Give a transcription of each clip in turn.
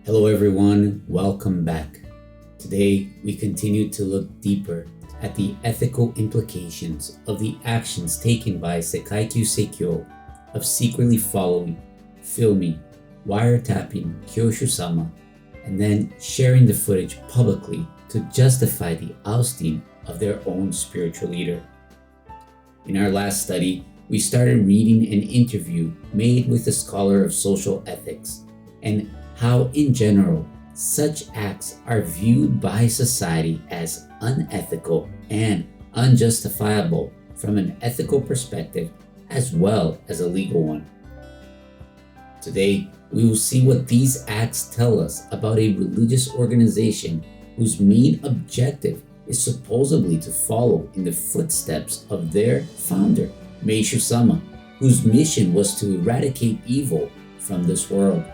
Hello everyone, welcome back. Today we continue to look deeper at the ethical implications of the actions taken by Sekai Kyusei Kyo of secretly following, filming, wiretapping Kyoshu-sama, and then sharing the footage publicly to justify the ousting of their own spiritual leader. In our last study, we started reading an interview made with a scholar of social ethics and how, in general, such acts are viewed by society as unethical and unjustifiable from an ethical perspective as well as a legal one. Today, we will see what these acts tell us about a religious organization whose main objective is supposedly to follow in the footsteps of their founder, Meishu-sama, whose mission was to eradicate evil from this world.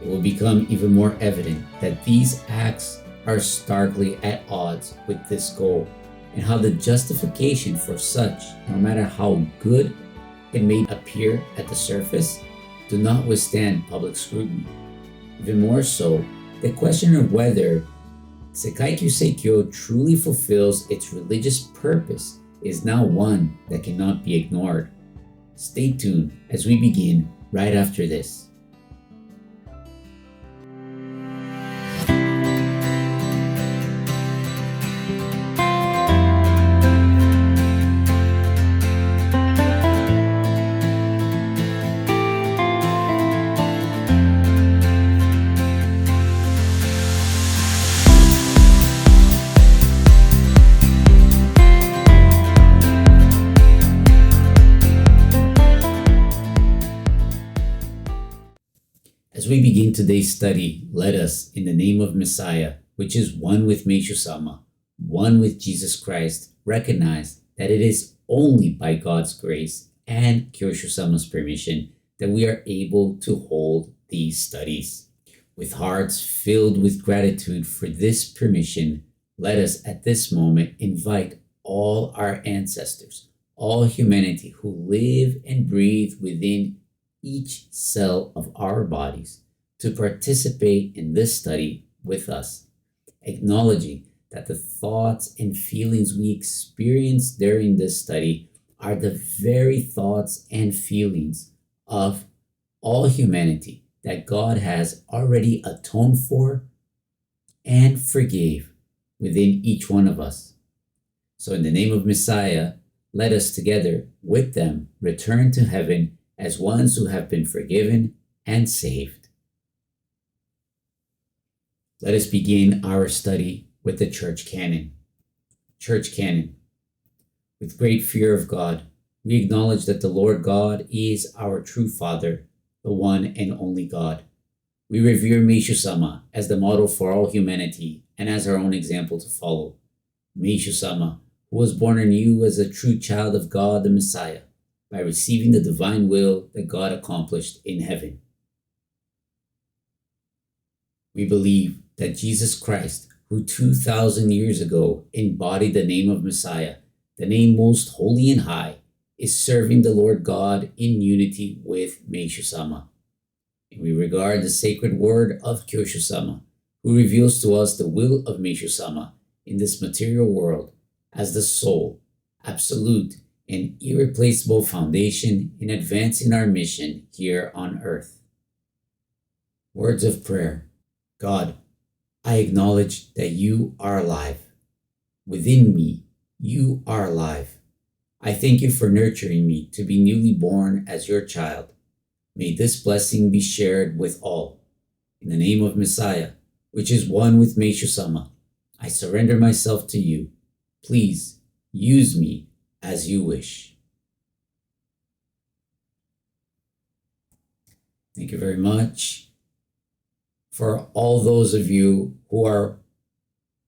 It will become even more evident that these acts are starkly at odds with this goal, and how the justification for such, no matter how good it may appear at the surface, do not withstand public scrutiny. Even more so, the question of whether Sekai Kyusei Kyo truly fulfills its religious purpose is now one that cannot be ignored. Stay tuned as we begin right after this. As we begin today's study, let us, in the name of Messiah, which is one with Meishu-sama, one with Jesus Christ, recognize that it is only by God's grace and Kyoshu-sama's permission that we are able to hold these studies. With hearts filled with gratitude for this permission, let us at this moment invite all our ancestors, all humanity who live and breathe within each cell of our bodies to participate in this study with us, acknowledging that the thoughts and feelings we experience during this study are the very thoughts and feelings of all humanity that God has already atoned for and forgave within each one of us. So in the name of Messiah, let us together with them return to heaven as ones who have been forgiven and saved. Let us begin our study with the church canon. Church canon. With great fear of God, we acknowledge that the Lord God is our true Father, the one and only God. We revere Meishu-sama as the model for all humanity and as our own example to follow. Meishu-sama, who was born anew as a true child of God the Messiah, by receiving the divine will that God accomplished in heaven. We believe that Jesus Christ, who 2,000 years ago embodied the name of Messiah, the name most holy and high, is serving the Lord God in unity with Meishu-sama. And we regard the sacred word of Kyoshu-sama, who reveals to us the will of Meishu-sama in this material world, as the sole, absolute, an irreplaceable foundation in advancing our mission here on earth. Words of prayer. God, I acknowledge that you are alive. Within me, you are alive. I thank you for nurturing me to be newly born as your child. May this blessing be shared with all. In the name of Messiah, which is one with Meishu-sama, I surrender myself to you. Please use me as you wish. Thank you very much. For all those of you who have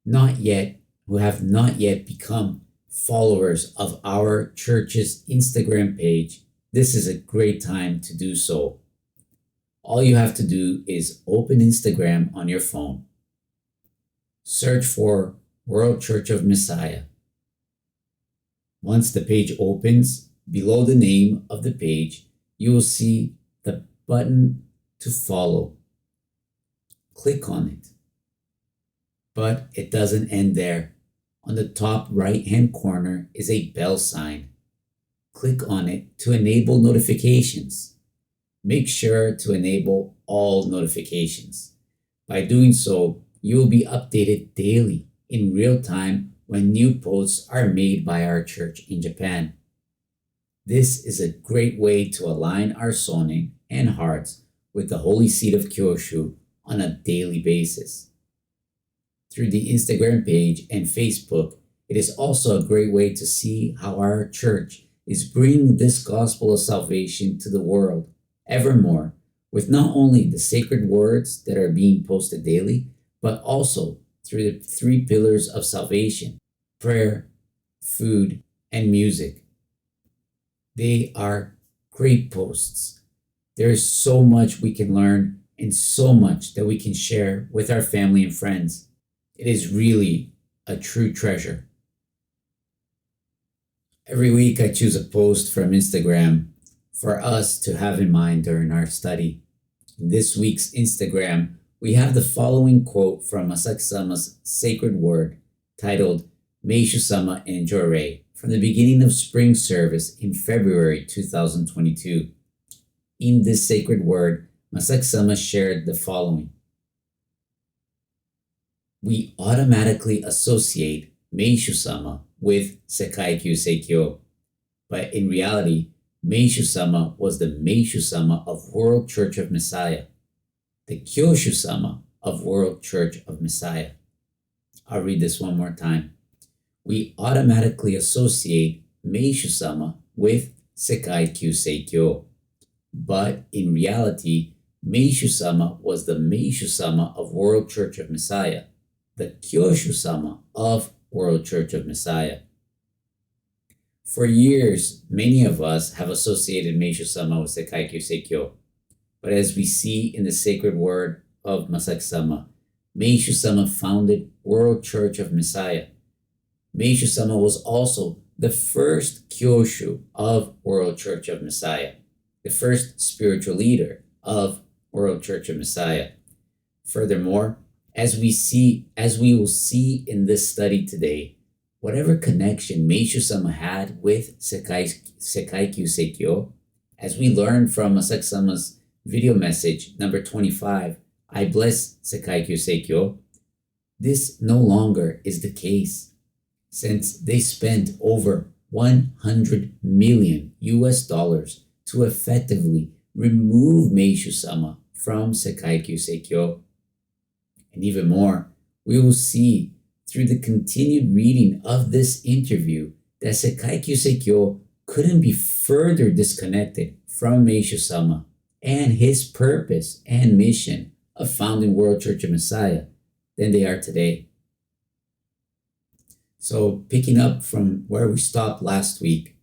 not yet become followers of our church's Instagram page, this is a great time to do so. All you have to do is open Instagram on your phone. Search for World Church of Messiah. Once the page opens, below the name of the page, you will see the button to follow. Click on it. But it doesn't end there. On the top right-hand corner is a bell sign. Click on it to enable notifications. Make sure to enable all notifications. By doing so, you will be updated daily in real time when new posts are made by our church in Japan. This is a great way to align our sonin and hearts with the holy seat of Kyoshu on a daily basis. Through the Instagram page and Facebook, it is also a great way to see how our church is bringing this gospel of salvation to the world evermore, with not only the sacred words that are being posted daily, but also through the 3 pillars of salvation: prayer, food, and music. They are great posts. There is so much we can learn and so much that we can share with our family and friends. It is really a true treasure. Every week I choose a post from Instagram for us to have in mind during our study. In this week's Instagram, we have the following quote from Masaaki-sama's sacred word titled Meishu-sama and Jorei from the beginning of spring service in February 2022. In this sacred word, Masaaki-sama shared the following: we automatically associate Meishu-sama with Sekai Kyusei Kyo, but in reality, Meishu-sama was the Meishu-sama of World Church of Messiah, the Kyoshu-sama of World Church of Messiah. I'll read this one more time. We automatically associate Meishu-sama with Sekai Kyusei Kyo, but in reality, Meishu-sama was the Meishu-sama of World Church of Messiah, the Kyoshu-sama of World Church of Messiah. For years, many of us have associated Meishu-sama with Sekai Kyusei Kyo, but as we see in the sacred word of Masaaki-sama, Meishu-sama founded World Church of Messiah. Meishu-sama was also the first Kyoshu of World Church of Messiah, the first spiritual leader of World Church of Messiah. Furthermore, as we will see in this study today, whatever connection Meishu-sama had with Sekai Kyusei Kyo, as we learned from Masaaki-sama's video message number 25, I bless Sekai Kyusei Kyo, this no longer is the case, since they spent over $100 million to effectively remove Meishu-sama from Sekai Kyusei Kyo. And even more, we will see through the continued reading of this interview that Sekai Kyusei Kyo couldn't be further disconnected from Meishu-sama and his purpose and mission of founding World Church of Messiah than they are today. So picking up from where we stopped last week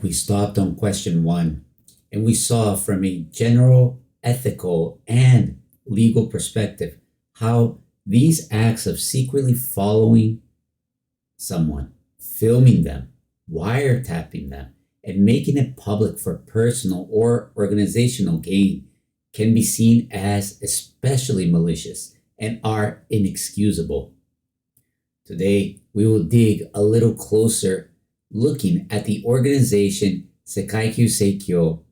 we stopped on question 1, and we saw from a general ethical and legal perspective how these acts of secretly following someone, filming them, wiretapping them, and making it public for personal or organizational gain can be seen as especially malicious and are inexcusable. Today, we will dig a little closer looking at the organization Sekai Kyusei Kyo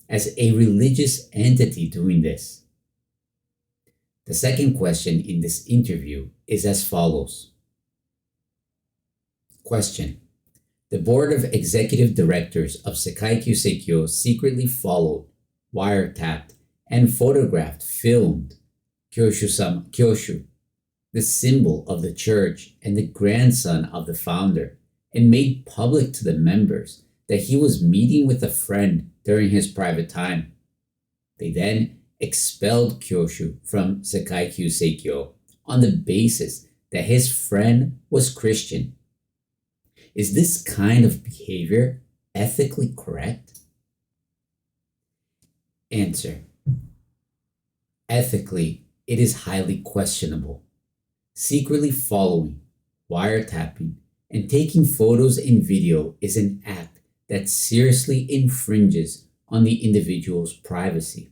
as a religious entity doing this. The second question in this interview is as follows. Question: the board of executive directors of Sekai Kyusei Kyo secretly followed, wiretapped, and photographed, filmed Kyoshu-sama, Kyoshu, the symbol of the church and the grandson of the founder, and made public to the members that he was meeting with a friend during his private time. They then expelled Kyoshu from Sekai Kyusei Kyo on the basis that his friend was Christian. Is this kind of behavior ethically correct? Answer: ethically, it is highly questionable. Secretly following, wiretapping, and taking photos and video is an act that seriously infringes on the individual's privacy.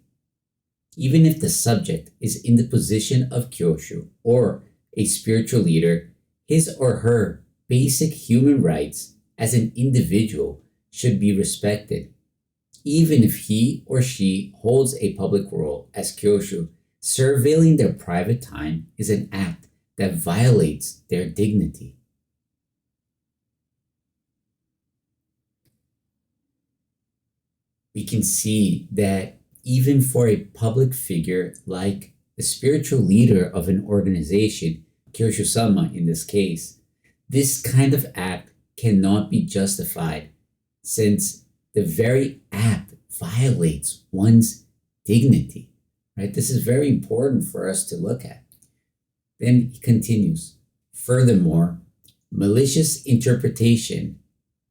Even if the subject is in the position of Kyoshu or a spiritual leader, his or her basic human rights as an individual should be respected. Even if he or she holds a public role as Kyoshu, surveilling their private time is an act that violates their dignity. We can see that even for a public figure like the spiritual leader of an organization, Kyoshu-sama in this case, this kind of act cannot be justified since the very act violates one's dignity, right? This is very important for us to look at. Then he continues, furthermore, malicious interpretation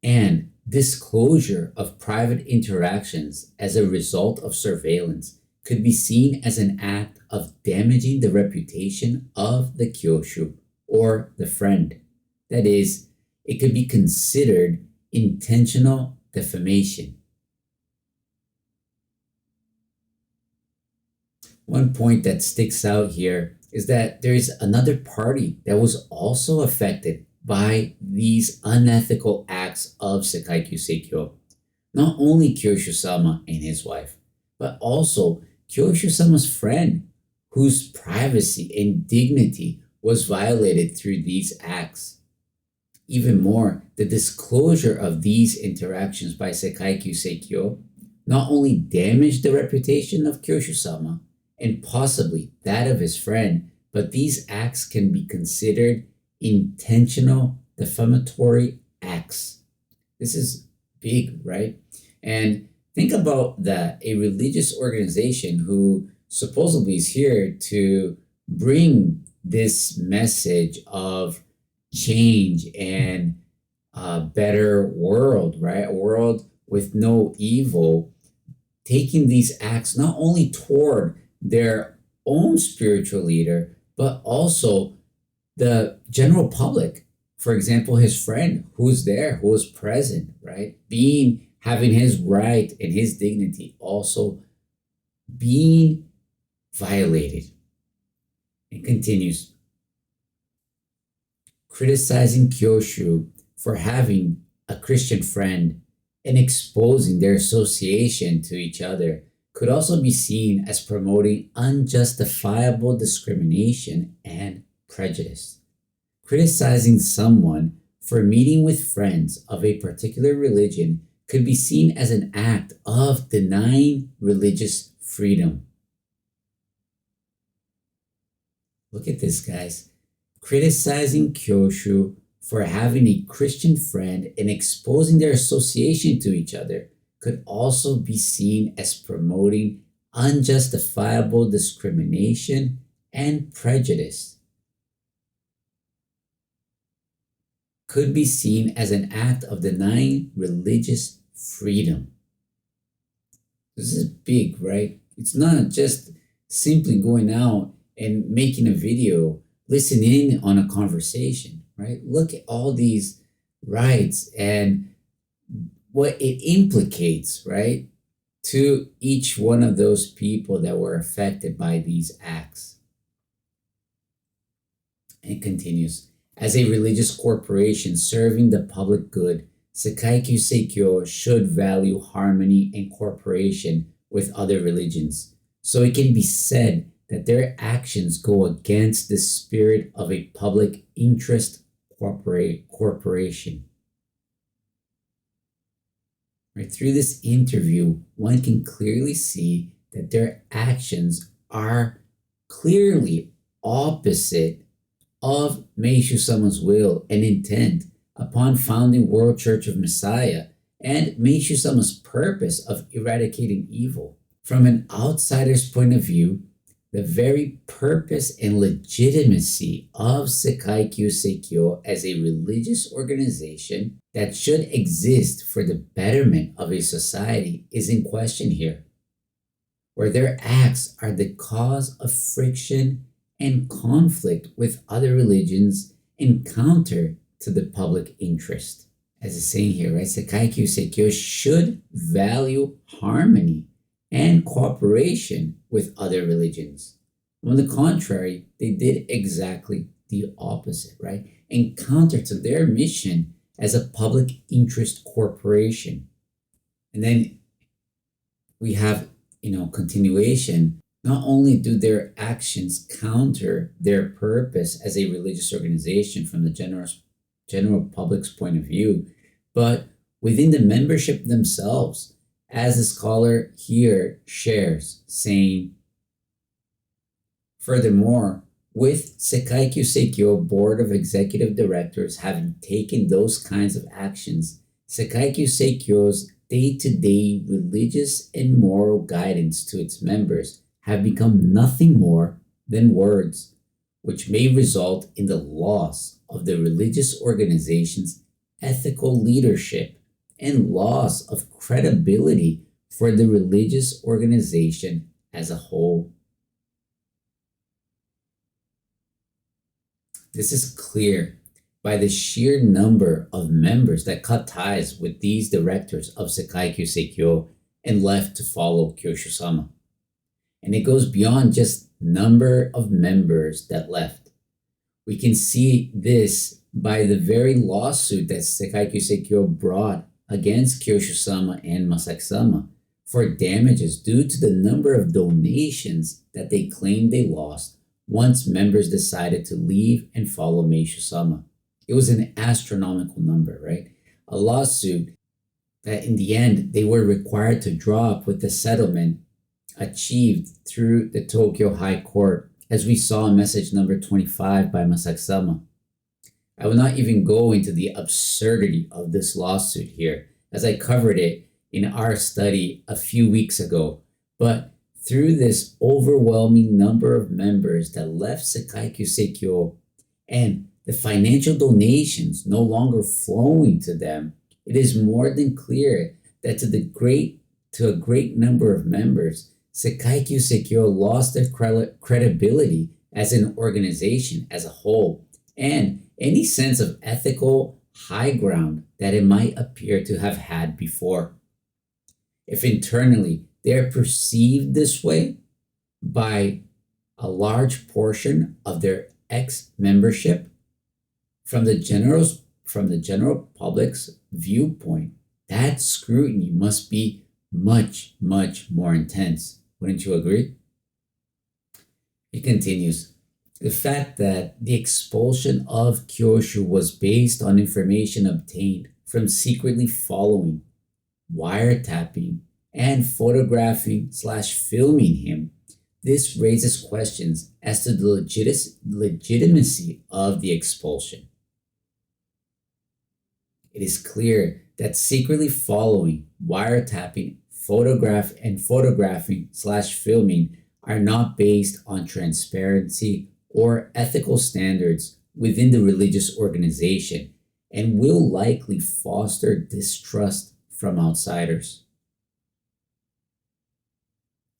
and disclosure of private interactions as a result of surveillance could be seen as an act of damaging the reputation of the Kyoshu or the friend. That is, it could be considered intentional defamation. One point that sticks out here is that there is another party that was also affected by these unethical acts of Sekai Kyusei Kyo. Not only Kyoshu-sama and his wife, but also Kyoshu-sama's friend, whose privacy and dignity was violated through these acts. Even more, the disclosure of these interactions by Sekai Kyusei Kyo not only damaged the reputation of Kyoshu-sama and possibly that of his friend, but these acts can be considered intentional defamatory acts. This is big, right? And think about that, a religious organization who supposedly is here to bring this message of change and a better world, right? A world with no evil, taking these acts not only toward their own spiritual leader, but also the general public. For example, his friend who's there, who was present, right? Having his right and his dignity also being violated. It continues, criticizing Kyoshu for having a Christian friend and exposing their association to each other could also be seen as promoting unjustifiable discrimination and prejudice. Criticizing someone for meeting with friends of a particular religion could be seen as an act of denying religious freedom. Look at this, guys. Criticizing Kyoshu for having a Christian friend and exposing their association to each other could also be seen as promoting unjustifiable discrimination and prejudice. Could be seen as an act of denying religious freedom. This is big, right? It's not just simply going out and making a video, listening in on a conversation, right? Look at all these rights and what it implicates, right, to each one of those people that were affected by these acts. It continues, as a religious corporation serving the public good, Sekai Kyusei Kyo should value harmony and cooperation with other religions. So it can be said that their actions go against the spirit of a public interest corporation. Right, through this interview, one can clearly see that their actions are clearly opposite of Meishu-sama's will and intent upon founding World Church of Messiah and Meishu-sama's purpose of eradicating evil. From an outsider's point of view, the very purpose and legitimacy of Sekai Kyusei Kyo as a religious organization that should exist for the betterment of a society is in question here, where their acts are the cause of friction and conflict with other religions and counter to the public interest. as it's saying here, right? Sekai Kyusei Kyo should value harmony and cooperation with other religions. On the contrary, they did exactly the opposite, right? And counter to their mission as a public interest corporation. And then we have, continuation. Not only do their actions counter their purpose as a religious organization from the general public's point of view, but within the membership themselves, as the scholar here shares, saying, furthermore, with Sekai Kyusei Kyo Board of Executive Directors having taken those kinds of actions, Sekai Kyusei Kyo's day-to-day religious and moral guidance to its members have become nothing more than words, which may result in the loss of the religious organization's ethical leadership and loss of credibility for the religious organization as a whole. This is clear by the sheer number of members that cut ties with these directors of Sekai Kyusei Kyo and left to follow Kyoshu-sama. And it goes beyond just number of members that left. We can see this by the very lawsuit that Sekai Kyusei Kyo brought against Kyoshu-sama and Masaaki-sama for damages due to the number of donations that they claimed they lost once members decided to leave and follow Meishu-sama. It was an astronomical number, right? A lawsuit that in the end they were required to draw up with the settlement achieved through the Tokyo High Court, as we saw in message number 25 by Masaaki-sama. I will not even go into the absurdity of this lawsuit here, as I covered it in our study a few weeks ago, but through this overwhelming number of members that left Sekai Kyusei Kyo and the financial donations no longer flowing to them, it is more than clear that to a great number of members, Sekai Kyusei Kyo lost their credibility as an organization as a whole, and any sense of ethical high ground that it might appear to have had before. If internally they are perceived this way by a large portion of their ex-membership, from the general public's viewpoint, that scrutiny must be much, much more intense. Wouldn't you agree? It continues. The fact that the expulsion of Kyoshu was based on information obtained from secretly following, wiretapping, and photographing/filming him, this raises questions as to the legitimacy of the expulsion. It is clear that secretly following, wiretapping, photographing/filming are not based on transparency or ethical standards within the religious organization and will likely foster distrust from outsiders.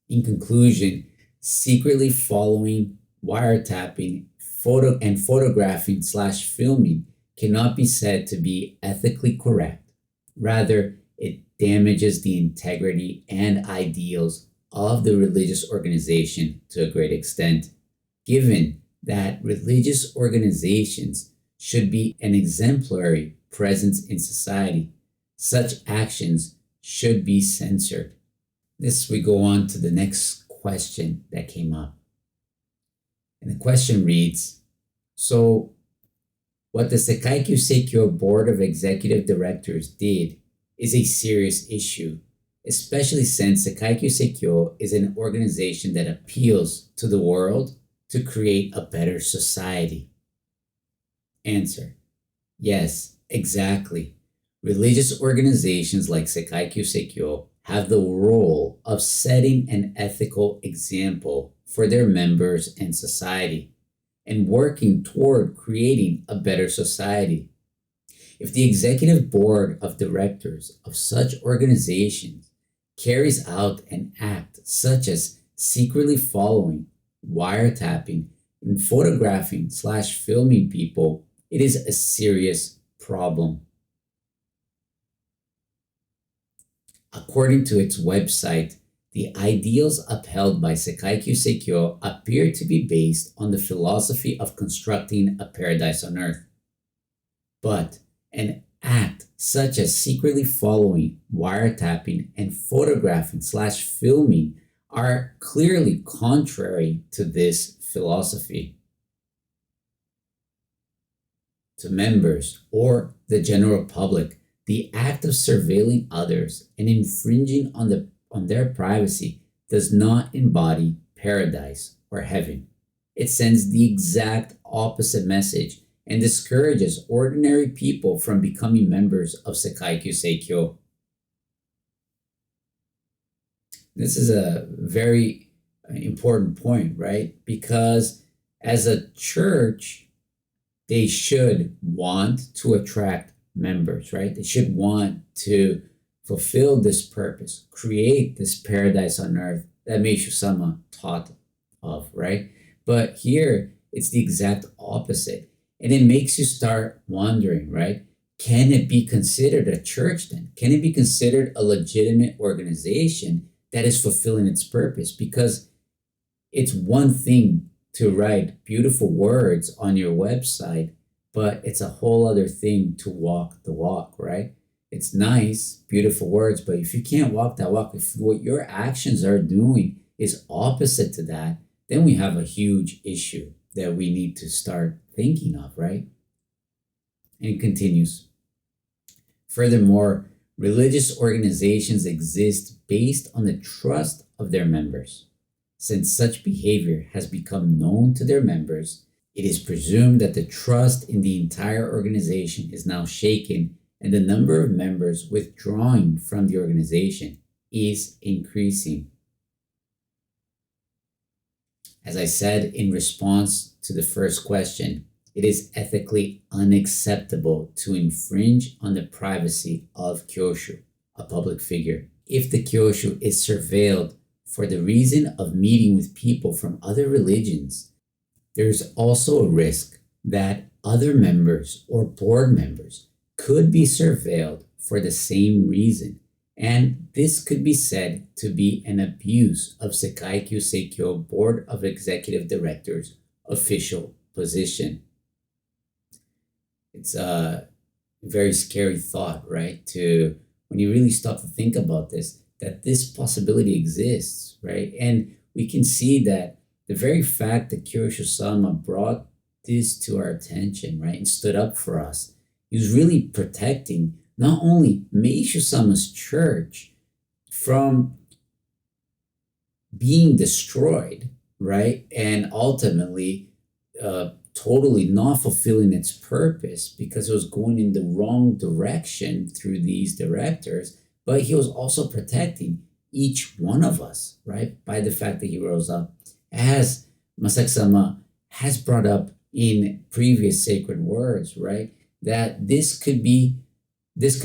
In conclusion, secretly following, wiretapping, photographing/filming cannot be said to be ethically correct. Rather, it damages the integrity and ideals of the religious organization to a great extent, given that religious organizations should be an exemplary presence in society. Such actions should be censored. This, we go on to the next question that came up. And the question reads, so what the Sekai Kyusei Kyo Board of Executive Directors did is a serious issue, especially since Sekai Kyusei Kyo is an organization that appeals to the world to create a better society. Answer: yes, exactly. Religious organizations like Sekai Kyusei Kyo have the role of setting an ethical example for their members and society, and working toward creating a better society. If the executive board of directors of such organizations carries out an act such as secretly following, wiretapping, and photographing/filming people, it is a serious problem. According to its website, the ideals upheld by Sekai Kyusei Kyo appear to be based on the philosophy of constructing a paradise on earth. But an act such as secretly following, wiretapping, and photographing/filming are clearly contrary to this philosophy. To members or the general public, the act of surveilling others and infringing on their privacy does not embody paradise or heaven. It sends the exact opposite message and discourages ordinary people from becoming members of Sekai Kyusei Kyo. This is a very important point, right? Because as a church, they should want to attract members, right? They should want to fulfill this purpose, create this paradise on earth that Meishu-sama taught of, right? But here, it's the exact opposite. And it makes you start wondering, right? Can it be considered a church then? Can it be considered a legitimate organization that is fulfilling its purpose? Because it's one thing to write beautiful words on your website, but it's a whole other thing to walk the walk, right? It's nice, beautiful words, but if you can't walk that walk, if what your actions are doing is opposite to that, then we have a huge issue that we need to start thinking of, right? And it continues. Furthermore, religious organizations exist based on the trust of their members. Since such behavior has become known to their members, it is presumed that the trust in the entire organization is now shaken and the number of members withdrawing from the organization is increasing. As I said in response to the first question, it is ethically unacceptable to infringe on the privacy of Kyoshu, a public figure. If the Kyoshu is surveilled for the reason of meeting with people from other religions, there's also a risk that other members or board members could be surveilled for the same reason, and this could be said to be an abuse of Sekai Kyusei Kyo Board of Executive Directors' official position. It's a very scary thought, right? When you really stop to think about this, that this possibility exists, right? And we can see that the very fact that Kyoshu-sama brought this to our attention, right, and stood up for us, he was really protecting not only Meishu-sama's church from being destroyed, right, and ultimately totally not fulfilling its purpose because it was going in the wrong direction through these directors, but he was also protecting each one of us, right, by the fact that he rose up. As Masaaki-sama has brought up in previous sacred words, right, that this could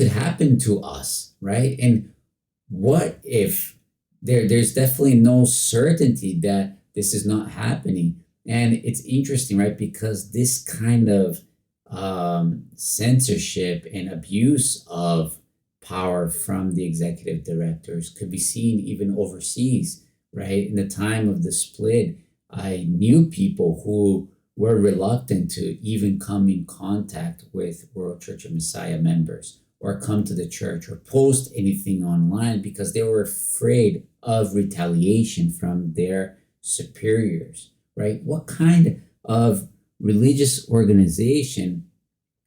happen to us, right? And what if there's definitely no certainty that this is not happening? And it's interesting, right? Because this kind of censorship and abuse of power from the executive directors could be seen even overseas, right? In the time of the split, I knew people who were reluctant to even come in contact with World Church of Messiah members or come to the church or post anything online because they were afraid of retaliation from their superiors, right? What kind of religious organization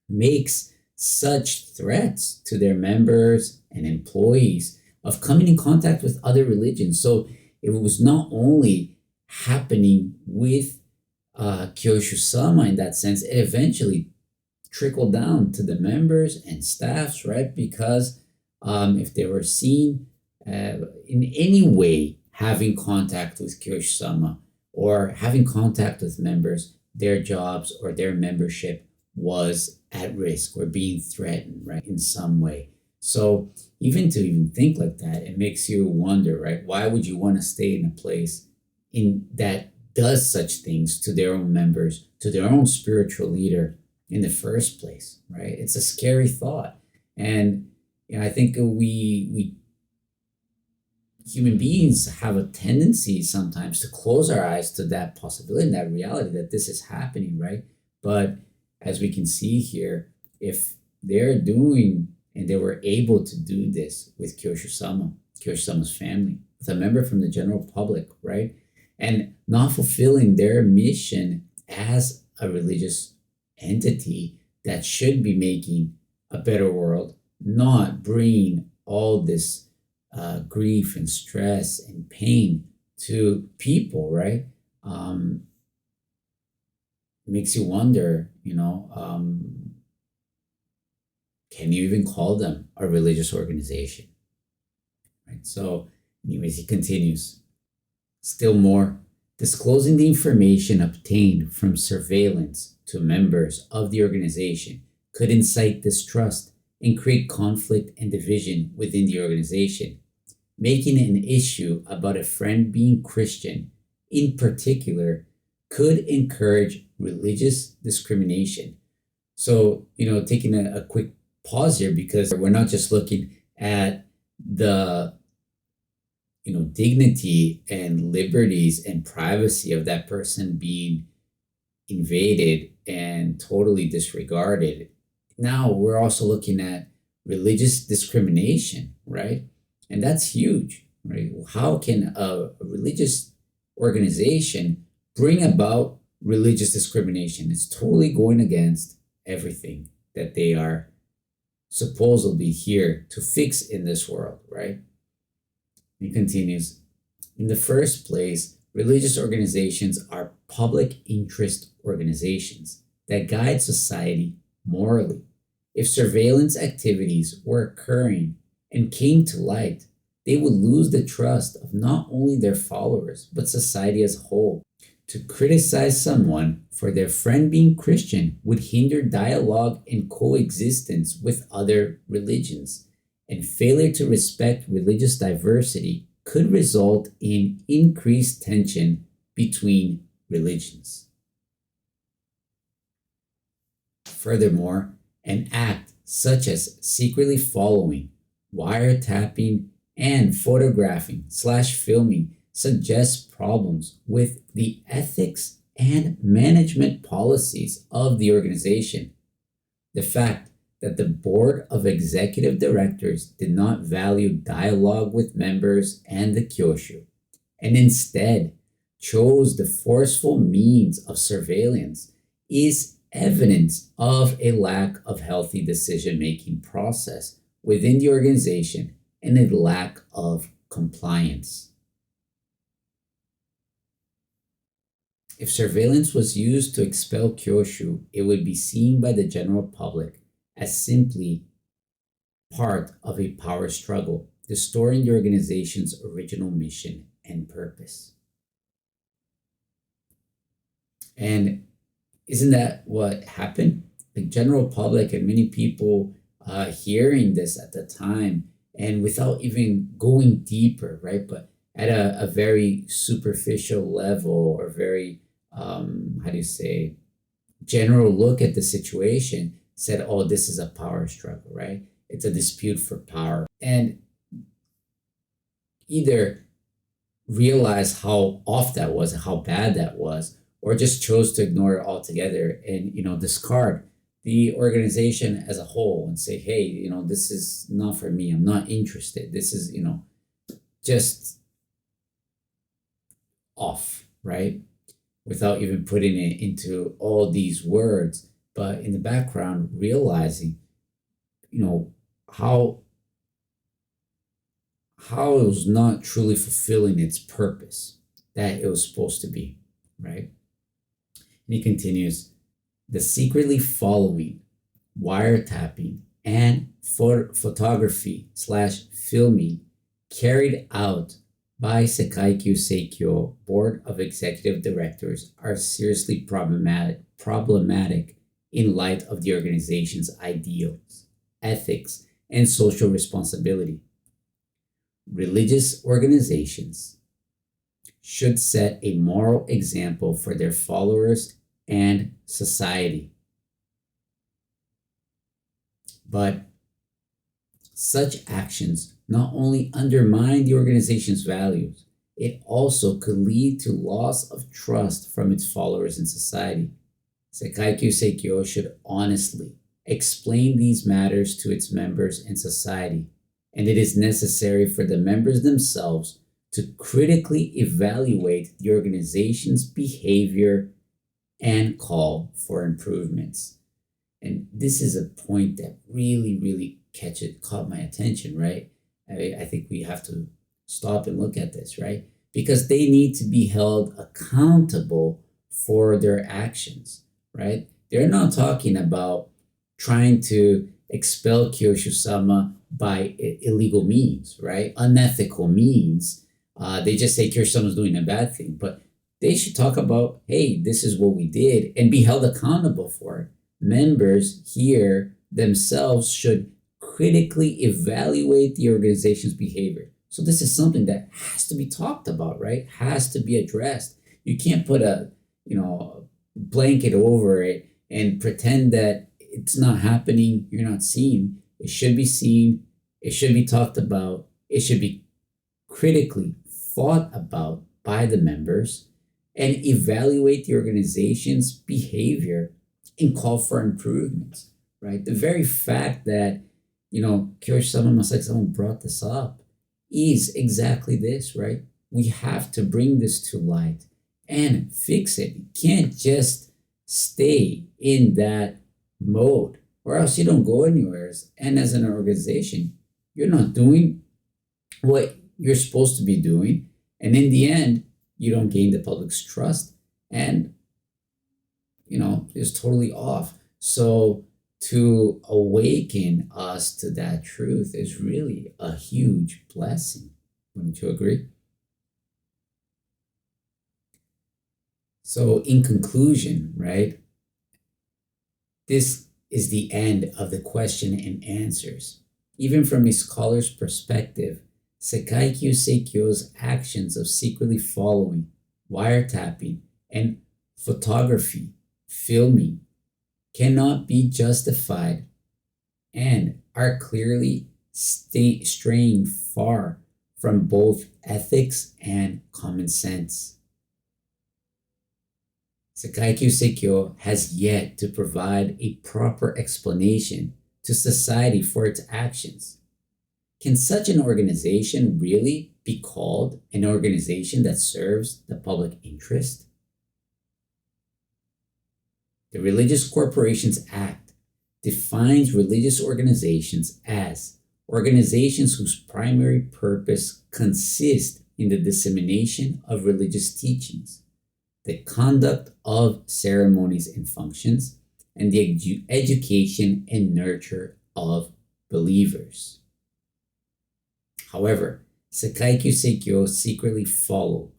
makes such threats to their members and employees of coming in contact with other religions? So it was not only happening with Kyoshu-sama in that sense, it eventually trickled down to the members and staffs, right? Because if they were seen in any way having contact with Kyoshu-sama or having contact with members, their jobs or their membership was at risk or being threatened, right, in some way. So even to think like that, it makes you wonder, right? Why would you want to stay in a place that does such things to their own members, to their own spiritual leader in the first place, right? It's a scary thought. And I think we human beings have a tendency sometimes to close our eyes to that possibility and that reality that this is happening, right? But as we can see here, if they're doing and they were able to do this with Kyoshu-sama, Kyoshu-sama's family, with a member from the general public, right? And not fulfilling their mission as a religious entity that should be making a better world, not bringing all this grief and stress and pain to people, right? Makes you wonder, can you even call them a religious organization? Right. So, anyways, he continues. Still more, disclosing the information obtained from surveillance to members of the organization could incite distrust and create conflict and division within the organization. Making an issue about a friend being Christian, in particular, could encourage religious discrimination. So, taking a quick pause here, because we're not just looking at the dignity and liberties and privacy of that person being invaded and totally disregarded. Now we're also looking at religious discrimination, right? And that's huge, right? How can a religious organization bring about religious discrimination? It's totally going against everything that they are supposedly here to fix in this world, right? He continues, in the first place, religious organizations are public interest organizations that guide society morally. If surveillance activities were occurring and came to light, they would lose the trust of not only their followers, but society as a whole. To criticize someone for their friend being Christian would hinder dialogue and coexistence with other religions, and failure to respect religious diversity could result in increased tension between religions. Furthermore, an act such as secretly following, wiretapping, and photographing/filming suggests problems with the ethics and management policies of the organization. The fact that the board of executive directors did not value dialogue with members and the Kyoshu, and instead chose the forceful means of surveillance, is evidence of a lack of healthy decision-making process within the organization and a lack of compliance. If surveillance was used to expel Kyoshu, it would be seen by the general public as simply part of a power struggle, distorting the organization's original mission and purpose. And isn't that what happened? The general public and many people hearing this at the time, and without even going deeper, right? But at a very superficial level, or very, general look at the situation, said, oh, this is a power struggle, right? It's a dispute for power. And either realize how off that was and how bad that was, or just chose to ignore it altogether and, discard the organization as a whole and say, hey, this is not for me. I'm not interested. This is, just off, right? Without even putting it into all these words, but in the background, realizing, how it was not truly fulfilling its purpose that it was supposed to be, right? And he continues, the secretly following, wiretapping, and photography/filming carried out by Sekai Kyusei Kyo Board of Executive Directors are seriously problematic in light of the organization's ideals, ethics, and social responsibility. Religious organizations should set a moral example for their followers and society. But such actions not only undermine the organization's values, it also could lead to loss of trust from its followers in society. Sekai Kyusei Kyo should honestly explain these matters to its members in society, and it is necessary for the members themselves to critically evaluate the organization's behavior and call for improvements. And this is a point that really caught my attention, right? I think we have to stop and look at this, right? Because they need to be held accountable for their actions, right? They're not talking about trying to expel Kyoshu-sama by illegal means, right? Unethical means. They just say Kyoshu-sama's doing a bad thing, but they should talk about, hey, this is what we did, and be held accountable for it. Members here themselves should critically evaluate the organization's behavior. So this is something that has to be talked about, right? Has to be addressed. You can't put a blanket over it and pretend that it's not happening, you're not seeing. It should be seen, it should be talked about, it should be critically thought about by the members, and evaluate the organization's behavior and call for improvements, right? The very fact that, Kyoshu-sama, Masaaki-sama brought this up is exactly this, right? We have to bring this to light and fix it. You can't just stay in that mode, or else you don't go anywhere. And as an organization, you're not doing what you're supposed to be doing. And in the end, you don't gain the public's trust, and it's totally off. So to awaken us to that truth is really a huge blessing. Wouldn't you agree? So in conclusion, right, this is the end of the question and answers. Even from a scholar's perspective, Sekai Kyusei Kyo's actions of secretly following, wiretapping, and photography, filming, cannot be justified and are clearly straying far from both ethics and common sense. Sekai Kyusei Kyo has yet to provide a proper explanation to society for its actions. Can such an organization really be called an organization that serves the public interest? The Religious Corporations Act defines religious organizations as organizations whose primary purpose consists in the dissemination of religious teachings, the conduct of ceremonies and functions, and the education and nurture of believers. However, Sekai Kyusei Kyo secretly followed,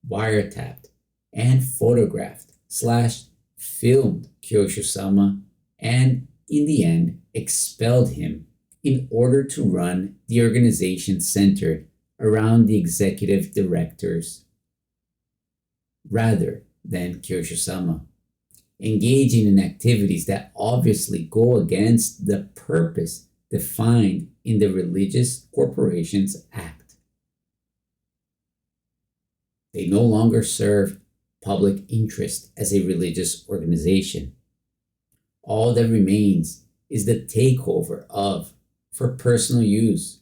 wiretapped, and photographed / filmed Kyoshu-sama, and in the end expelled him in order to run the organization centered around the executive directors rather than Kyoshu-sama, engaging in activities that obviously go against the purpose defined in the Religious Corporations Act. They no longer serve public interest as a religious organization. All that remains is the takeover of, for personal use,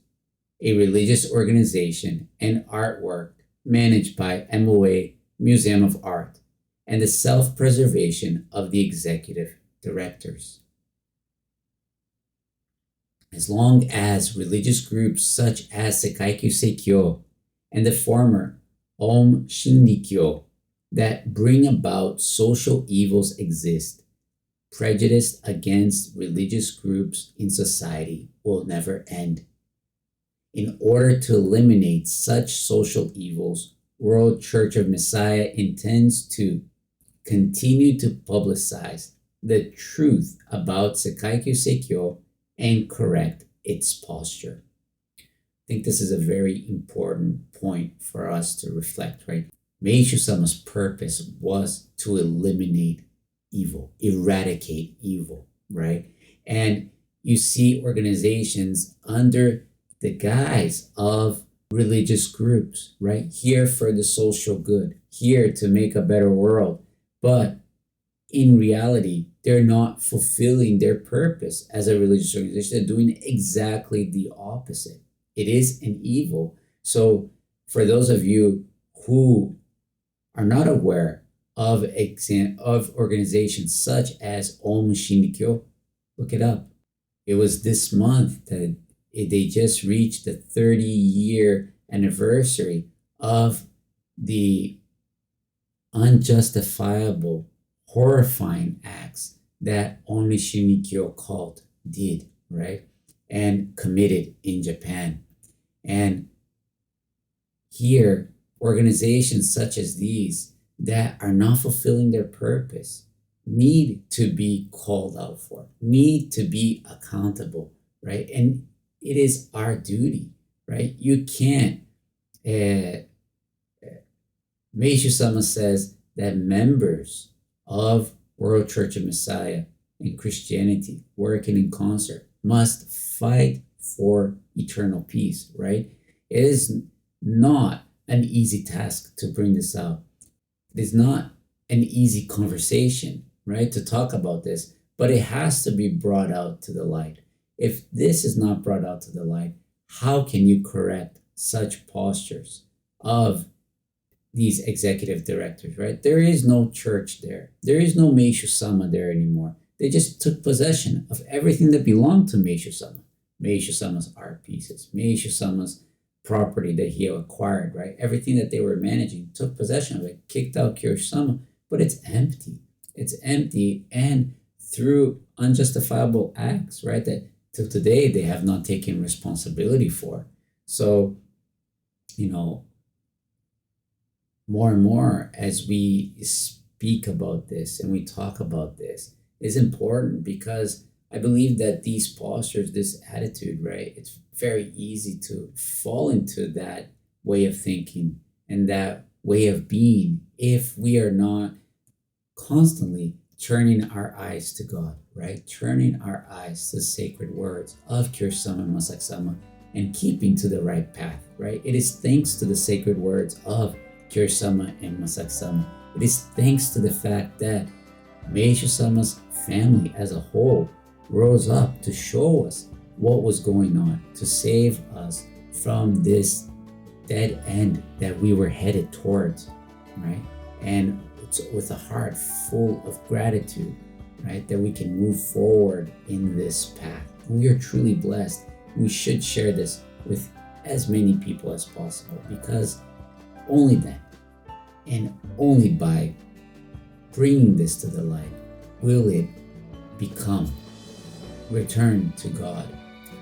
a religious organization and artwork managed by MOA Museum of Art, and the self-preservation of the executive directors. As long as religious groups such as Sekai Kyusei Kyo and the former Om Shinrikyo that bring about social evils exist, prejudice against religious groups in society will never end. In order to eliminate such social evils, World Church of Messiah intends to continue to publicize the truth about Sekai Kyusei Kyo and correct its posture. I think this is a very important point for us to reflect, right? Meishu-sama's purpose was to eliminate evil, eradicate evil, right? And you see organizations under the guise of religious groups, right? Here for the social good, here to make a better world. But in reality, they're not fulfilling their purpose as a religious organization. They're doing exactly the opposite. It is an evil. So for those of you who are not aware of organizations such as Om Shinrikyo, look it up. It was this month that they just reached the 30-year anniversary of the unjustifiable, horrifying acts that Om Shinrikyo cult did, right? And committed in Japan. And here, organizations such as these that are not fulfilling their purpose need to be called out for, need to be accountable, right? And it is our duty, right? You can't. Meishu-sama says that members of World Church of Messiah and Christianity working in concert must fight for eternal peace, right? It is not an easy task to bring this out. It is not an easy conversation, right, to talk about this, but it has to be brought out to the light. If this is not brought out to the light, how can you correct such postures of these executive directors, right? There is no church there. There is no Meishu-sama there anymore. They just took possession of everything that belonged to Meishu-sama. Meishu-sama's art pieces, Meishu-sama's property that he acquired, right? Everything that they were managing, took possession of it, kicked out Kyoshu-sama, but it's empty. It's empty, and through unjustifiable acts, right, that till today they have not taken responsibility for. So, more and more as we speak about this and we talk about this is important, because I believe that these postures, this attitude, right, it's very easy to fall into that way of thinking and that way of being if we are not constantly turning our eyes to God, right? Turning our eyes to the sacred words of Kyoshu-sama and Masaaki-sama and keeping to the right path, right? It is thanks to the sacred words of Kyoshu-sama and Masaaki-sama. It is thanks to the fact that Meishu-sama's family as a whole rose up to show us what was going on, to save us from this dead end that we were headed towards, right? And it's with a heart full of gratitude, right, that we can move forward in this path. We are truly blessed. We should share this with as many people as possible, because only then and only by bringing this to the light will it become returned to God.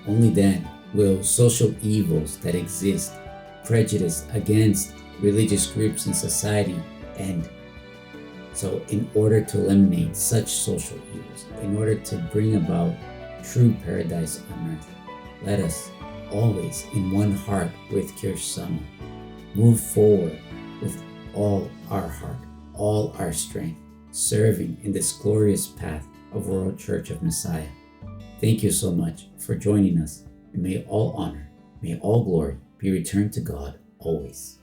Only then will social evils that exist, prejudice against religious groups in society, end. So in order to eliminate such social evils, in order to bring about true paradise on earth, let us always in one heart with Kyoshu-sama move forward with all our heart, all our strength, serving in this glorious path of World Church of Messiah. Thank you so much for joining us, and may all honor, may all glory be returned to God always.